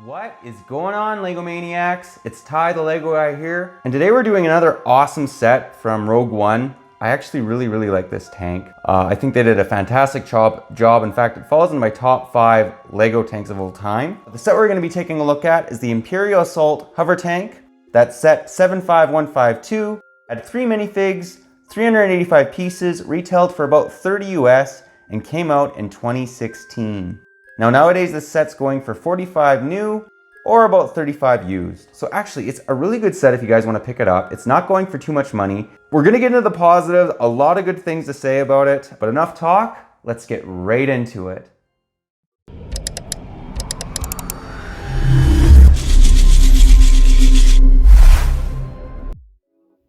What is going on, Lego Maniacs? It's Ty, the Lego guy here, and today we're doing another awesome set from Rogue One. I actually really like this tank. I think they did a fantastic job. In fact, it falls in my top 5 Lego tanks of all time. The set we're going to be taking a look at is the Imperial Assault Hovertank. That's set 75152, had 3 minifigs, 385 pieces, retailed for about 30 US, and came out in 2016. Now nowadays this set's going for 45 new or about 35 used. So actually it's a really good set if you guys want to pick it up. It's not going for too much money. We're going to get into the positives, a lot of good things to say about it, but enough talk, let's get right into it.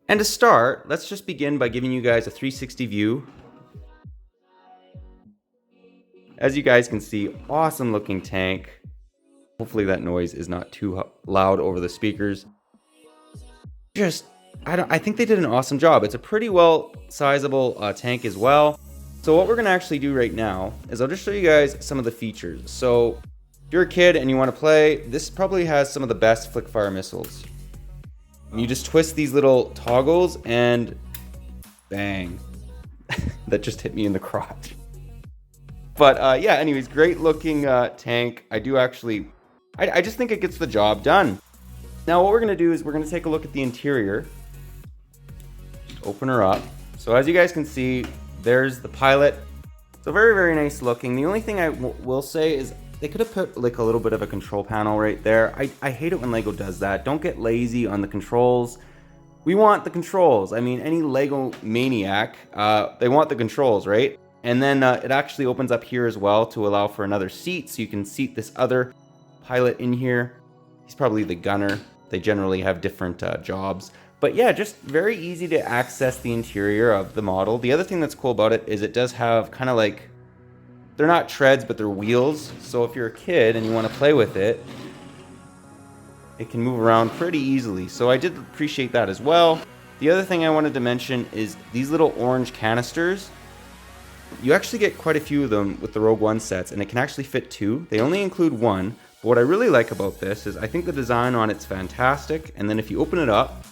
And to start, let's just begin by giving you guys a 360 view. As you guys can see, awesome looking tank. Hopefully that noise is not too loud over the speakers. I think they did an awesome job. It's a pretty well sizable tank as well. So what we're gonna actually do right now is I'll just show you guys some of the features. So if you're a kid and you wanna play, this probably has some of the best flick fire missiles. You just twist these little toggles and bang. That just hit me in the crotch. But yeah, anyways, great looking tank. I just think it gets the job done. Now what we're gonna do is we're gonna take a look at the interior. Just open her up. So as you guys can see, there's the pilot. So very nice looking. The only thing I will say is they could have put like a little bit of a control panel right there. I hate it when Lego does that. Don't get lazy on the controls. We want the controls. I mean, any Lego maniac, they want the controls, right? And then it actually opens up here as well to allow for another seat, so you can seat this other pilot in here. He's probably the gunner. They generally have different jobs. But yeah, just very easy to access the interior of the model. The other thing that's cool about it is it does have kind of like, they're not treads, but they're wheels. So if you're a kid and you want to play with it, it can move around pretty easily. So I did appreciate that as well. The other thing I wanted to mention is these little orange canisters. You actually get quite a few of them with the Rogue One sets, and it can actually fit 2. They only include 1, but what I really like about this is I think the design on it's fantastic, and then if you open it up,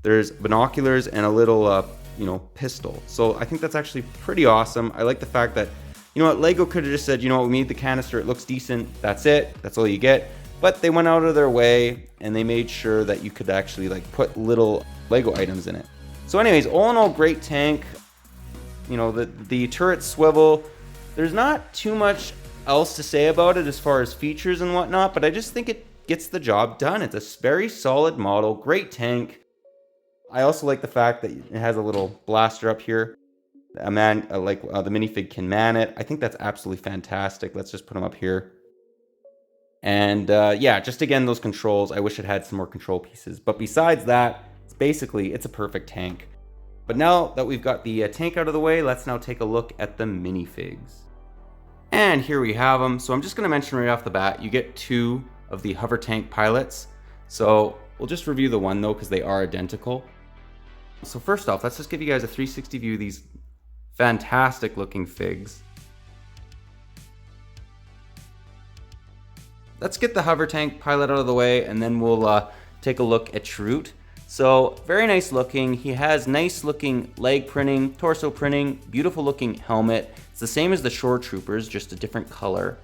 there's binoculars and a little, pistol. So I think that's actually pretty awesome. I like the fact that, you know what, Lego could have just said, you know what, we made the canister, it looks decent, that's it, that's all you get. But they went out of their way, and they made sure that you could actually like put little Lego items in it. So anyways, all in all, great tank. You know, the turret swivel, there's not too much else to say about it as far as features and whatnot, but I just think it gets the job done. It's a very solid model, great tank. I also like the fact that it has a little blaster up here. The minifig can man it. I think that's absolutely fantastic. Let's just put them up here. And yeah, just again, those controls, I wish it had some more control pieces. But besides that, it's a perfect tank. But now that we've got the tank out of the way, let's now take a look at the minifigs. And here we have them. So I'm just going to mention right off the bat, you get 2 of the Hovertank pilots. So we'll just review the one though, because they are identical. So first off, let's just give you guys a 360 view of these fantastic looking figs. Let's get the Hovertank pilot out of the way, and then we'll take a look at Shroot. So very nice looking. He has nice looking leg printing, torso printing, beautiful looking helmet. It's the same as the Shore Troopers, just a different color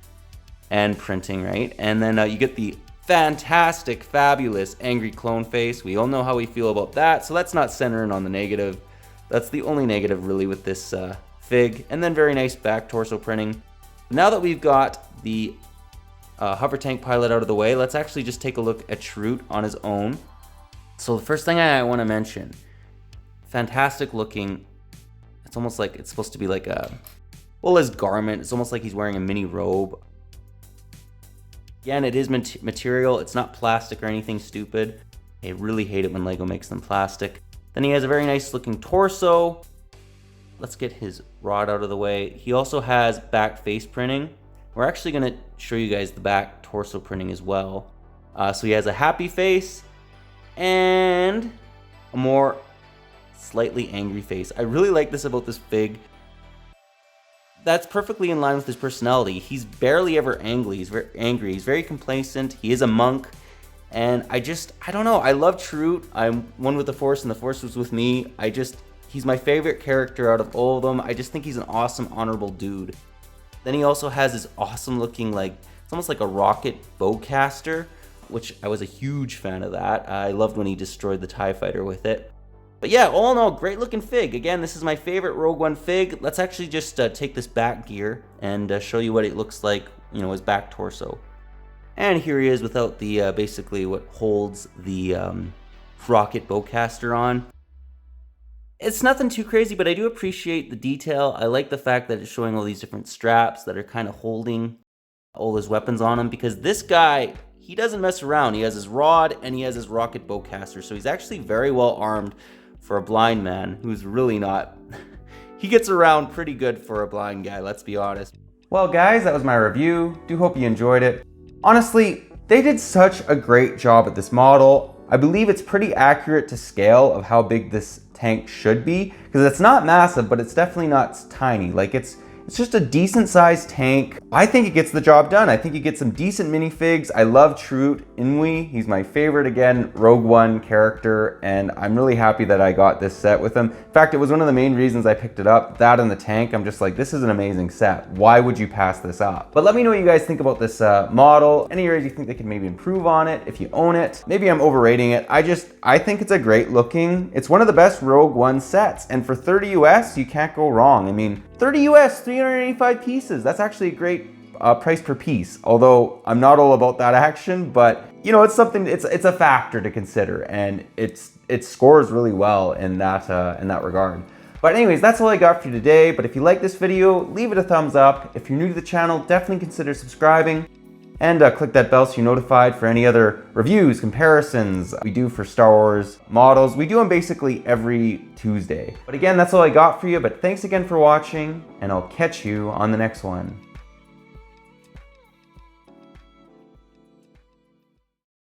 and printing, right? And then you get the fantastic, fabulous angry clone face. We all know how we feel about that, so let's not center in on the negative. That's the only negative really with this fig. And then very nice back torso printing. Now that we've got the Hovertank pilot out of the way, let's actually just take a look at Shroot on his own. So the first thing I want to mention, fantastic looking. It's almost like it's supposed to be like his garment. It's almost like he's wearing a mini robe. Again, it is material. It's not plastic or anything stupid. I really hate it when Lego makes them plastic. Then he has a very nice looking torso. Let's get his rod out of the way. He also has back face printing. We're actually going to show you guys the back torso printing as well. So he has a happy face and a more slightly angry face. I really like this about this fig. that's perfectly in line with his personality. He's barely ever angry. He's very complacent. He is a monk. And I don't know. I love Trute. I'm one with the Force and the Force was with me. He's my favorite character out of all of them. I just think he's an awesome, honorable dude. Then he also has this awesome looking, like, it's almost like a rocket bowcaster, which I was a huge fan of that. I loved when he destroyed the TIE fighter with it. But yeah, all in all, great looking fig. Again, this is my favorite Rogue One fig. Let's actually just take this back gear and show you what it looks like, you know, his back torso. And here he is without the, basically what holds the rocket bowcaster on. It's nothing too crazy, but I do appreciate the detail. I like the fact that it's showing all these different straps that are kind of holding all his weapons on him, because this guy, he doesn't mess around. He has his rod and he has his rocket bowcaster, so he's actually very well armed for a blind man who's really not. He gets around pretty good for a blind guy, let's be honest. Well guys, that was my review. Do hope you enjoyed it. Honestly, they did such a great job at this model. I believe it's pretty accurate to scale of how big this tank should be, because it's not massive, but it's definitely not tiny. Like it's just a decent sized tank. I think it gets the job done. I think you get some decent minifigs. I love Trute Inui. He's my favorite, again, Rogue One character, and I'm really happy that I got this set with him. In fact, it was one of the main reasons I picked it up. That and the tank, I'm just like, this is an amazing set. Why would you pass this up? But let me know what you guys think about this model. Any areas you think they could maybe improve on it, if you own it. Maybe I'm overrating it. I think it's a great looking, it's one of the best Rogue One sets, and for 30 US, you can't go wrong. I mean, 30 US, 385 pieces. That's actually a great price per piece. Although I'm not all about that action, but you know, it's something. It's a factor to consider, and it scores really well in that regard. But anyways, that's all I got for you today. But if you like this video, leave it a thumbs up. If you're new to the channel, definitely consider subscribing. And click that bell so you're notified for any other reviews, comparisons we do for Star Wars models. We do them basically every Tuesday. But again, that's all I got for you. But thanks again for watching, and I'll catch you on the next one.